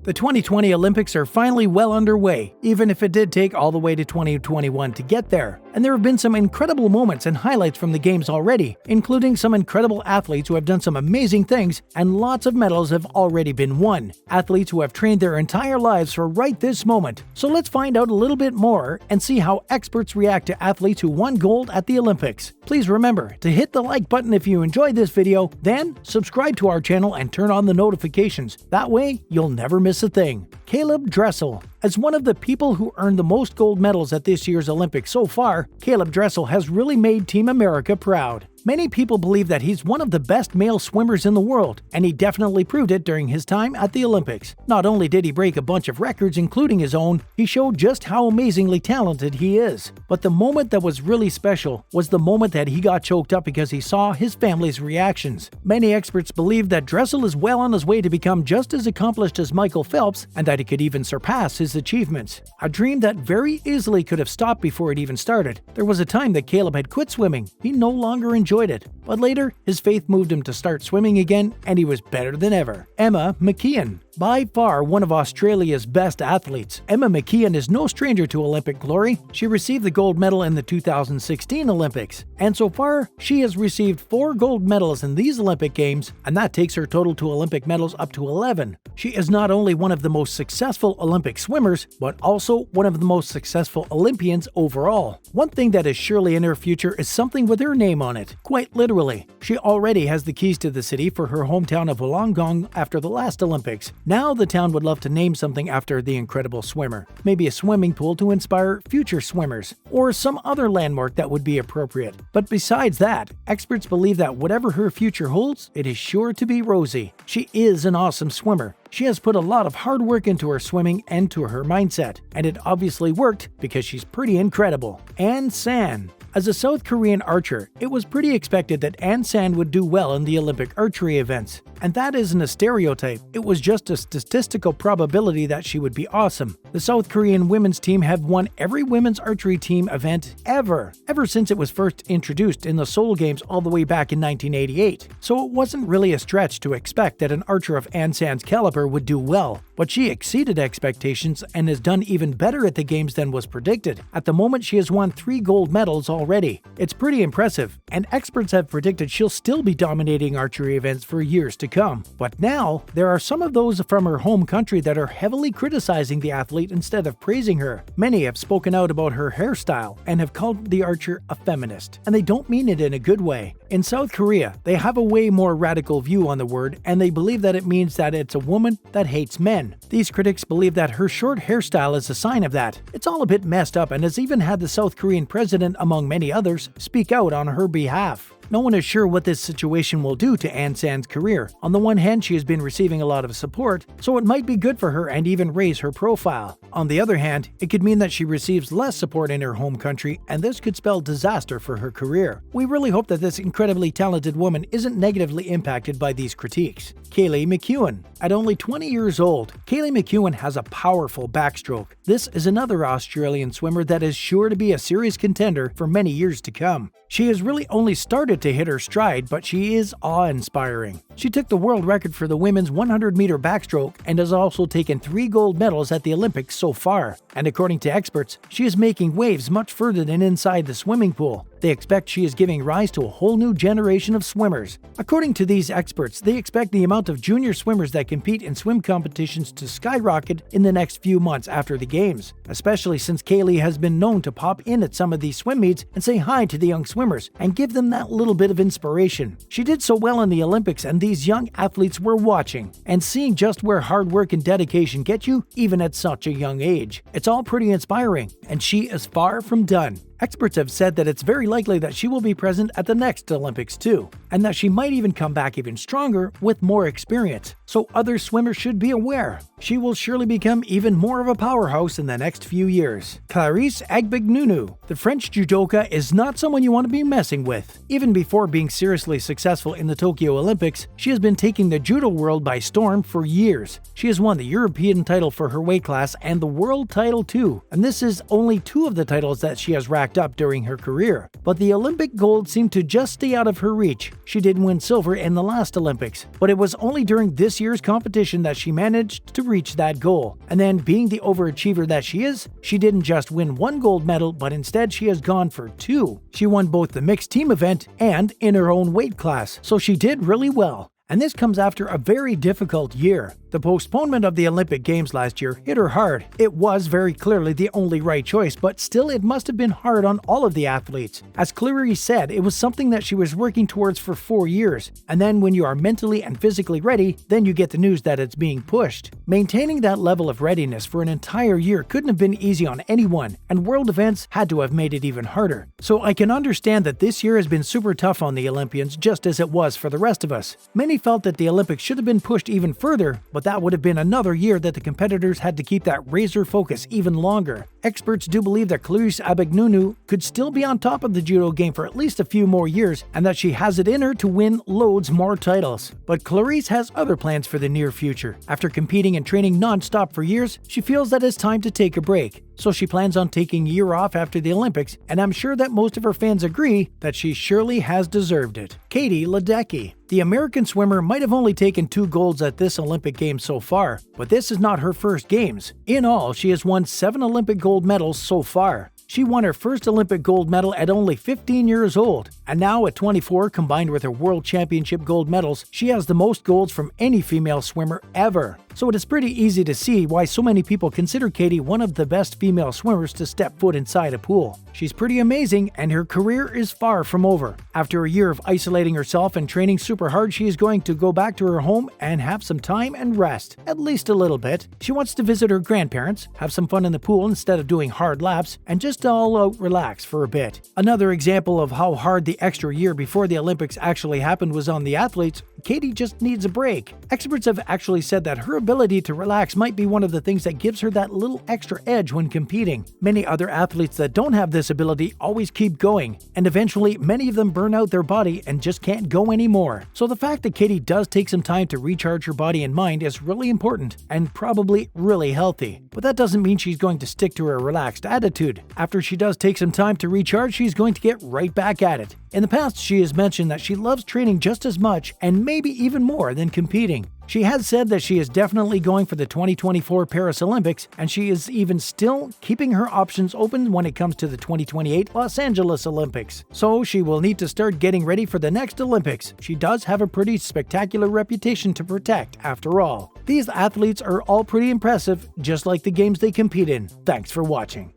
The 2020 Olympics are finally well underway, even if it did take all the way to 2021 to get there. And there have been some incredible moments and highlights from the Games already, including some incredible athletes who have done some amazing things, and lots of medals have already been won. Athletes who have trained their entire lives for right this moment. So let's find out a little bit more and see how experts react to athletes who won gold at the Olympics. Please remember to hit the like button if you enjoyed this video, then subscribe to our channel and turn on the notifications. That way, you'll never miss a thing. Caleb Dressel. As one of the people who earned the most gold medals at this year's Olympics so far, Caleb Dressel has really made Team America proud. Many people believe that he's one of the best male swimmers in the world, and he definitely proved it during his time at the Olympics. Not only did he break a bunch of records, including his own, he showed just how amazingly talented he is. But the moment that was really special was the moment that he got choked up because he saw his family's reactions. Many experts believe that Dressel is well on his way to become just as accomplished as Michael Phelps, and that he could even surpass his achievements. A dream that very easily could have stopped before it even started. There was a time that Caleb had quit swimming. He no longer enjoyed it. But later, his faith moved him to start swimming again, and he was better than ever. Emma McKeon. By far one of Australia's best athletes, Emma McKeon is no stranger to Olympic glory. She received the gold medal in the 2016 Olympics, and so far, she has received 4 gold medals in these Olympic Games, and that takes her total to Olympic medals up to 11. She is not only one of the most successful Olympic swimmers, but also one of the most successful Olympians overall. One thing that is surely in her future is something with her name on it, quite literally. She already has the keys to the city for her hometown of Wollongong after the last Olympics. Now the town would love to name something after the incredible swimmer. Maybe a swimming pool to inspire future swimmers, or some other landmark that would be appropriate. But besides that, experts believe that whatever her future holds, it is sure to be rosy. She is an awesome swimmer. She has put a lot of hard work into her swimming and to her mindset, and it obviously worked because she's pretty incredible. Ann San. As a South Korean archer, it was pretty expected that Ann San would do well in the Olympic archery events. And that isn't a stereotype, it was just a statistical probability that she would be awesome. The South Korean women's team have won every women's archery team event ever since it was first introduced in the Seoul Games all the way back in 1988. So it wasn't really a stretch to expect that an archer of Ann San's caliber would do well. But she exceeded expectations and has done even better at the Games than was predicted. At the moment, she has won 3 gold medals already. It's pretty impressive, and experts have predicted she'll still be dominating archery events for years to come. But now, there are some of those from her home country that are heavily criticizing the athlete instead of praising her. Many have spoken out about her hairstyle and have called the archer a feminist, and they don't mean it in a good way. In South Korea, they have a way more radical view on the word, and they believe that it means that it's a woman that hates men. These critics believe that her short hairstyle is a sign of that. It's all a bit messed up and has even had the South Korean president, among many others, speak out on her behalf. No one is sure what this situation will do to Ann San's career. On the one hand, she has been receiving a lot of support, so it might be good for her and even raise her profile. On the other hand, it could mean that she receives less support in her home country, and this could spell disaster for her career. We really hope that this incredibly talented woman isn't negatively impacted by these critiques. Kaylee McEwen. At only 20 years old, Kaylee McEwen has a powerful backstroke. This is another Australian swimmer that is sure to be a serious contender for many years to come. She has really only started to hit her stride, but she is awe-inspiring. She took the world record for the women's 100-meter backstroke and has also taken 3 gold medals at the Olympics so far. And according to experts, she is making waves much further than inside the swimming pool. They expect she is giving rise to a whole new generation of swimmers. According to these experts, they expect the amount of junior swimmers that compete in swim competitions to skyrocket in the next few months after the Games, especially since Kaylee has been known to pop in at some of these swim meets and say hi to the young swimmers and give them that little bit of inspiration. She did so well in the Olympics, and these young athletes were watching and seeing just where hard work and dedication get you, even at such a young age. It's all pretty inspiring, and she is far from done. Experts have said that it's very likely that she will be present at the next Olympics too, and that she might even come back even stronger with more experience. So other swimmers should be aware. She will surely become even more of a powerhouse in the next few years. Clarisse Agbegnunu. The French judoka is not someone you want to be messing with. Even before being seriously successful in the Tokyo Olympics, she has been taking the judo world by storm for years. She has won the European title for her weight class and the world title too, and this is only 2 of the titles that she has racked up during her career. But the Olympic gold seemed to just stay out of her reach. She did win silver in the last Olympics, but it was only during this this year's competition that she managed to reach that goal. And then, being the overachiever that she is, she didn't just win one gold medal, but instead she has gone for two. She won both the mixed team event and in her own weight class, so she did really well. And this comes after a very difficult year. The postponement of the Olympic Games last year hit her hard. It was very clearly the only right choice, but still it must have been hard on all of the athletes. As Clarice said, it was something that she was working towards for 4 years. And then when you are mentally and physically ready, then you get the news that it's being pushed. Maintaining that level of readiness for an entire year couldn't have been easy on anyone, and world events had to have made it even harder. So I can understand that this year has been super tough on the Olympians, just as it was for the rest of us. Many felt that the Olympics should have been pushed even further, but that would have been another year that the competitors had to keep that razor focus even longer. Experts do believe that Clarice Abegnunu could still be on top of the judo game for at least a few more years, and that she has it in her to win loads more titles. But Clarice has other plans for the near future. After competing and training non-stop for years, she feels that it's time to take a break. So she plans on taking a year off after the Olympics, and I'm sure that most of her fans agree that she surely has deserved it. Katie Ledecky. The American swimmer might have only taken 2 golds at this Olympic Games so far, but this is not her first Games. In all, she has won 7 Olympic gold medals so far. She won her first Olympic gold medal at only 15 years old, and now at 24, combined with her World Championship gold medals, she has the most golds from any female swimmer ever. So it is pretty easy to see why so many people consider Katie one of the best female swimmers to step foot inside a pool. She's pretty amazing, and her career is far from over. After a year of isolating herself and training super hard, she is going to go back to her home and have some time and rest, at least a little bit. She wants to visit her grandparents, have some fun in the pool instead of doing hard laps, and just all out relax for a bit. Another example of how hard the extra year before the Olympics actually happened was on the athletes. Katie just needs a break. Experts have actually said that her ability to relax might be one of the things that gives her that little extra edge when competing. Many other athletes that don't have this ability always keep going, and eventually many of them burn out their body and just can't go anymore. So the fact that Katie does take some time to recharge her body and mind is really important and probably really healthy. But that doesn't mean she's going to stick to her relaxed attitude. After she does take some time to recharge, she's going to get right back at it. In the past, she has mentioned that she loves training just as much and maybe even more than competing. She has said that she is definitely going for the 2024 Paris Olympics, and she is even still keeping her options open when it comes to the 2028 Los Angeles Olympics. So she will need to start getting ready for the next Olympics. She does have a pretty spectacular reputation to protect, after all. These athletes are all pretty impressive, just like the games they compete in. Thanks for watching.